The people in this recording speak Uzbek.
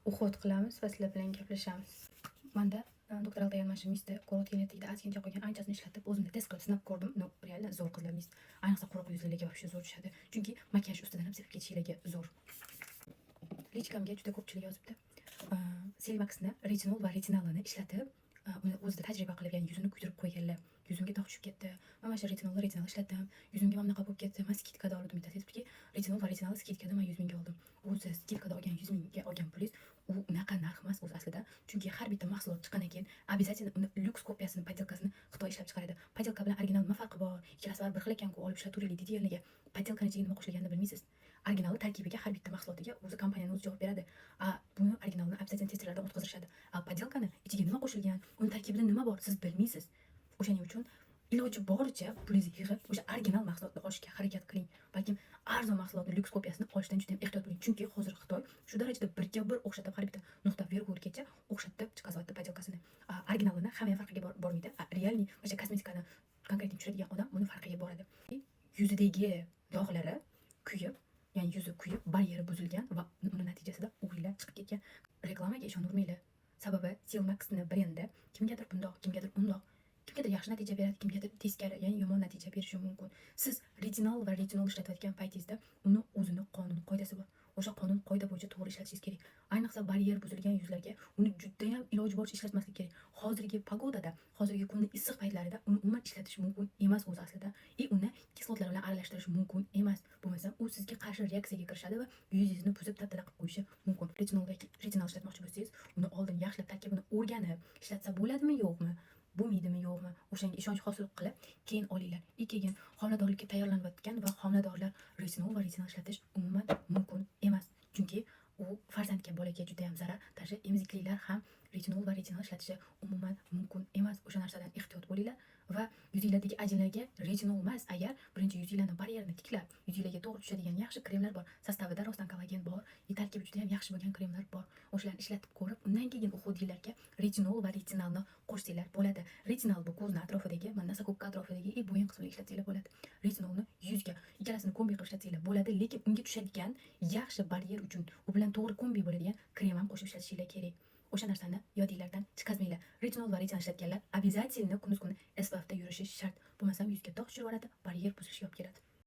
уход qilamiz va sizlar bilan gaplashamiz. Manda doktor Altayan mana shu misda korotkinaligida ozgincha qolgan anchasini ishlatib o'zimda test qilib sinab ko'rdim. No, real zo'r qizlar mis. Ayniqsa quruq yuzlarga вообще zo'r tushadi. Chunki makiyaj ustidan ham sepib ketishlarga zo'r. Lichkamga juda ko'pchilik yozibdi. Silmaxni retinol va retinalini ishlatib, uni o'zida tajriba qilib, ya'ni yuzini kuydirib qo'yganlar. Yuzimga dog' tushib ketdi. Mana shu retinol ishlatdim. Yuzimga mana bunaqa bo'lib ketdi. Men skidkada oldim. Aytibdiki, retinol va retinal skidkada men 100 mingga oldim. O'zi skidkada olgan 100 mingga olgan pulingiz u unaqa narx emas o'zi aslida. Chunki har bitta mahsulot chiqqandan keyin обязательно uni lyuks kopiyasini, podelkasini Xitoy ishlab chiqaradi. Podelka bilan original nima farqi bor? Ikkalasi bir xil ekan-ku, olib ishlataveraylik deydi yerlarga. Podelkani ichiga nima qo'shilganini bilmaysiz. Original tarkibiga har bitta mahsulotiga o'zi kompaniyaning o'zi javob beradi. Buni originalni обязательно testerlardan o'tkazishadi. Podelkani ichiga nima qo'shilgan, uni tarkibida nima bor, siz bilmaysiz. O'shaning uchun iloji boricha pulingizni yig'ib o'sha original mahsulotni olishga harakat qiling. Balkim arzon mahsulotni lyuks kopiyasini olishdan juda ham ehtiyot bo'ling. Chunki hozir Xitoy shu darajada birga bir o'xshatib har bitta nuqta virgulgacha o'xshatib chiqazyapti podelkasini. Originalini hamma farqiga bormaydi. Realniy o'sha kosmetikani konkretni tushiradigan odam buni farqiga boradi. Yuzidagi dog'lari kuyib, ya'ni yuzi kuyib, baryeri buzilgan va uni natijasida o'g'illar chiqib ketgan. Reklamaga ishonavermanglar. Sababi Silmaxni brendi kimgadir bundoq, kimgadir undoq, kimgadir yaxshi natija beradi, kimgadir teskari, ya'ni yomon natija berishi mumkin. Siz retinol va retinol ishlatayotgan paytingizda uni o'zini qonun qoidasi bor. O'sha qonun qoida bo'yicha to'g'ri ishlatishingiz kerak. Ayniqsa baryer buzilgan yuzlarga uni juda ham iloji boricha ishlatmaslik kerak. Hozirgi pagodada, hozirgi kunning issiq paytlarida uni umuman ishlatish mumkin emas o'zi aslida. Uni kislotlar bilan aralashtirish mumkin emas. Bo'lmasa u sizga qarshi reaksiyaga kirishadi va yuzingizni buzib tabtala qilib qo'yishi mumkin. Retinol ishlatmoqchi bo'lsangiz, uni oldin yaxshilab tarkibini o'rganib, ishlatsa bo'ladimi, yo'qmi? Bo'lmaydimi, yo'qmi? O'shanga ishonch hosil qilib, keyin olinglar. Keyin homiladorlikka tayyorlanayotgan va homiladorlar retinol va retinol ishlatish umuman mumkin emas. Chunki u farzandga, bolaga juda ham zarar. Tashi emiziklilar ham retinol va retinol ishlatishi umuman mumkin emas. O'sha narsadan ehtiyot bo'linglar va yuzinglardagi ajinlarga retinol emas, agar birinchi yuzinglarning baryerini tiklab, yuzinglarga to'g'ri tushadigan yaxshi kremlar bor. Sostavida rostdan kollagen bor, tarkibi juda ham yaxshi bo'lgan kremlar bor. O'shalarni ishlatib ko'rib, undan keyin uxudinglarga retinol va retinalni qo'shsanglar bo'ladi. Retinal bu ko'zning atrofidagi, mana nasakopka atrofidagi bo'yin qismiga ishlatsanglar bo'ladi. Retinolni yuzga, ikkalasini kombi qilib ishlatsanglar bo'ladi, lekin unga tushadigan yaxshi baryer uchun u bilan to'g'ri kombi bo'ladigan krem ham qo'shib ishlatishinglar kerak. O'sha narsani yodinglardan chiqazmanglar. Retinol va retinal ishlatganlar обязательно kunduz kuni SPF da yurishi shart. Bo'lmasa yuzga dog' tushirib yuboradi, baryer buzilishga olib keladi.